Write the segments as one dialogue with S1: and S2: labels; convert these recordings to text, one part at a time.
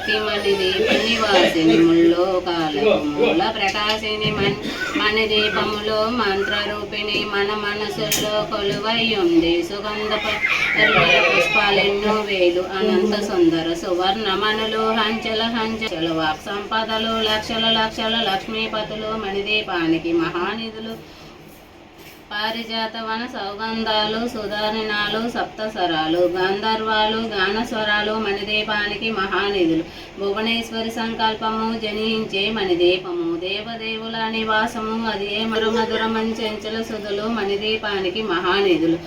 S1: శక్తిమణిది నివాసిని ముల్లోకాలకు మూల ప్రకాశిని మణిదీపములో మంత్రరూపిణి మన మనసుల్లో కొలువై ఉంది. సుగంధ పరిమళ పుష్పాలెన్నో వేలు అనంత సుందర సువర్ణమణులు హంచల హంచల వాక్ సంపదలు లక్షల లక్షల లక్ష్మీపతులు మణిదీపానికి మహానిధులు. పారిజాత వన సౌగంధాలు సుధారిణాలు సప్తస్వరాలు గంధర్వాలు గానస్వరాలు మణిదీపానికి మహానిధులు. భువనేశ్వరి సంకల్పము జనించే మణిదీపము దేవదేవుల నివాసము అది మధుర మంచెంచల సుధులు మణిదీపానికి మహానిధులు.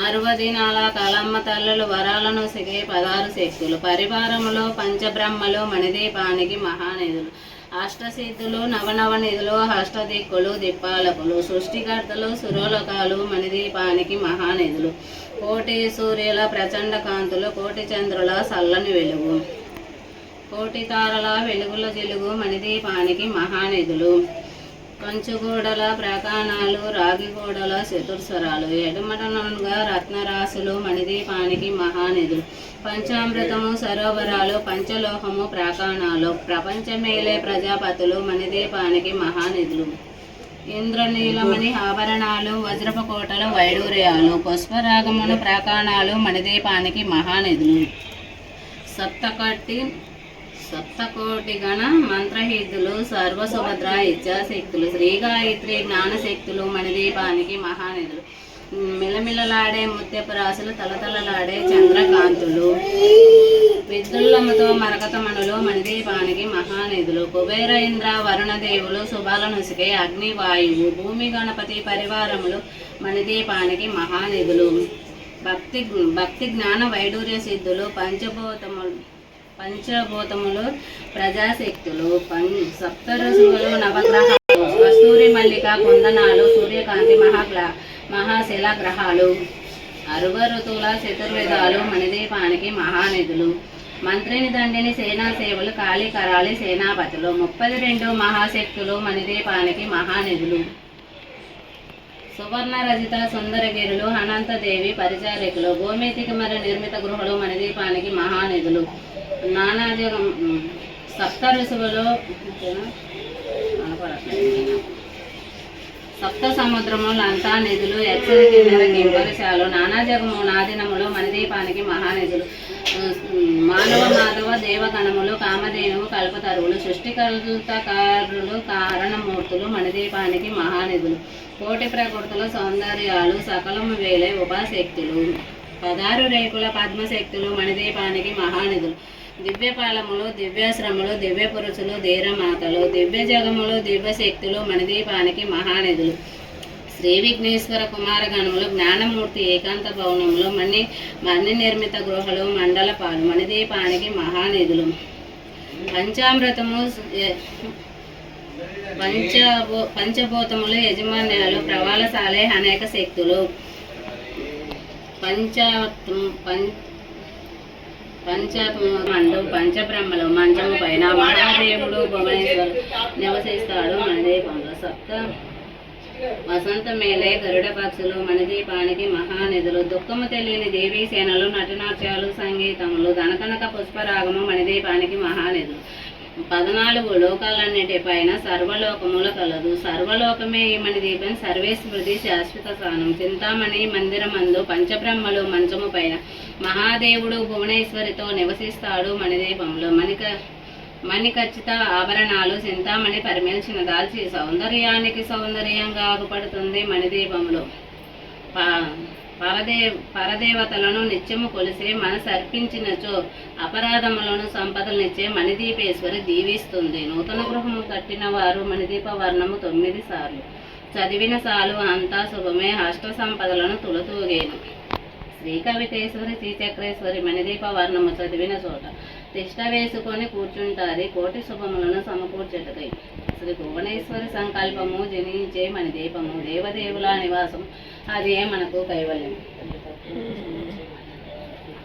S1: 60 దినాల కలమ్మ తల్లులు వరాలను సిగే 16 శక్తులు పరివారములో పంచబ్రహ్మలు మణిదీపానికి మహానిధులు. అష్టసిద్ధులు నవనవనిధులు అష్టదిక్కులు దిక్పాలకులు సృష్టికర్తలు సురోలకాలు మణిదీపానికి మహానిధులు. కోటి సూర్యుల ప్రచండ కాంతులు కోటి చంద్రుల చల్లని వెలుగు కోటి తారల వెలుగుల జిలుగు మణిదీపానికి మహానిధులు. కంచుగోడల ప్రాకాణాలు రాగిగోడల చతుర్స్వరాలు ఎడమటనుగా రత్నరాశులు మణిదీపానికి మహానిధులు. పంచామృతము సరోవరాలు పంచలోహము ప్రాకాణాలు ప్రపంచమేలే ప్రజాపతులు మణిదీపానికి మహానిధులు. ఇంద్రనీలమణి ఆభరణాలు వజ్రపు కోటలు వైడూర్యాలు పుష్పరాగమును ప్రాకాణాలు మణిదీపానికి మహానిధులు. సప్తకోటి గణ మంత్రహితులు సర్వసుభద్ర ఇచ్ఛాశక్తులు శ్రీగాయత్రి జ్ఞానశక్తులు మణిదీపానికి మహానిధులు. మిలమిలలాడే ముత్యపు రాశులు తలతలలాడే చంద్రకాంతులు విద్యుల్లముతో మరకతమణులు మణిదీపానికి మహానిధులు. కుబేర ఇంద్ర వరుణదేవులు శుభాలనుసికే అగ్ని వాయువు భూమి గణపతి పరివారములు మణిదీపానికి మహానిధులు. భక్తి జ్ఞాన వైడూర్య సిద్ధులు పంచభూతములు ప్రజాశక్తులు సప్తరసులు నవగ్రహాలు కస్తూరి మల్లిక కుందనాలు సూర్యకాంతి మహాశిల గ్రహాలు 60 ఋతువుల చతుర్వేదాలు మణిదీపానికి మహానిధులు. మంత్రిని దండిని సేనా సేవలు కాళీ కరాళి సేనాపతులు 32 మహాశక్తులు మణిదీపానికి మహానిధులు. సువర్ణ రజిత సుందరగిరులు అనంతదేవి పరిచారికులు గోమేతికి మరి నిర్మిత గృహలు మణిదీపానికి మహానిధులు. నానాజగం సప్త ఋషువులు సప్త సముద్రములు అంతా నిధులు ఎచ్చరి కిన్నెర కింకరశాలు నానాజగము నాదినములు మణిదీపానికి మహానిధులు. మానవ మాధవ దేవగణములు కామధేనువు కల్పతరువులు సృష్టికర్తకారులు కారణమూర్తులు మణిదీపానికి మహానిధులు. కోటి ప్రకృతుల సౌందర్యాలు సకలము వేలే ఉపాశక్తులు 16 రేకుల పద్మశక్తులు మణిదీపానికి మహానిధులు. దివ్యపాలములు దివ్యాశ్రములు దివ్య పురుషులు ధీరమాతలు దివ్య జగములు దివ్యశక్తులు మణిదీపానికి మహానిధులు. శ్రీ విఘ్నేశ్వర కుమారగణములు జ్ఞానమూర్తి ఏకాంత భవనములు మణి నిర్మిత గృహలు మండలపాలు మణిదీపానికి మహానిధులు. పంచామృతము పంచభూతములు యజమాన్యాలు ప్రవాళశాలే అనేక శక్తులు పంచబ్రహ్మలు మంచము పైన మహాదేవుడు భువనేశ్వరు నివసిస్తాడు మణిదీపంలో. వసంత మేలే గరుడ పక్షులు మణిదీపానికి మహానిధులు. దుఃఖము తెలియని దేవీ సేనలు నటనాట్యాలు సంగీతములు ధనకనక పుష్పరాగము మణిదీపానికి మహానిధులు. 14 లోకాలన్నిటిపైన సర్వలోకముల కలదు సర్వలోకమే ఈ మణిదీపం సర్వేస్మృతి శాశ్వత స్థానం. చింతామణి మందిరమందు పంచబ్రహ్మలు మంచము పైన మహాదేవుడు భువనేశ్వరితో నివసిస్తాడు మణిదీపంలో. మణిఖచ్చిత ఆభరణాలు చింతామణి పరిమేల్చిన దాల్చి సౌందర్యానికి సౌందర్యంగా ఆగుపడుతుంది మణిదీపంలో. పరదేవతలను నిత్యము కొలిసే మనసు అర్పించినచో అపరాధములను సంపదలనిచ్చే మణిదీపేశ్వరి దీవిస్తుంది. నూతన గృహము కట్టిన వారు మణిదీప వర్ణము 9 సార్లు చదివిన సాలు అంతా శుభమే అష్ట సంపదలను తులతూగేను. శ్రీ కవితేశ్వరి శ్రీచక్రేశ్వరి మణిదీప వర్ణము చదివిన చోట తిష్ట వేసుకొని కూర్చుంటాది కోటి శుభములను సమకూర్చెటకై. శ్రీ భువనేశ్వరి సంకల్పము జనించే మణిదీపము దేవదేవుల నివాసం అదే మనకు కైవల్యం.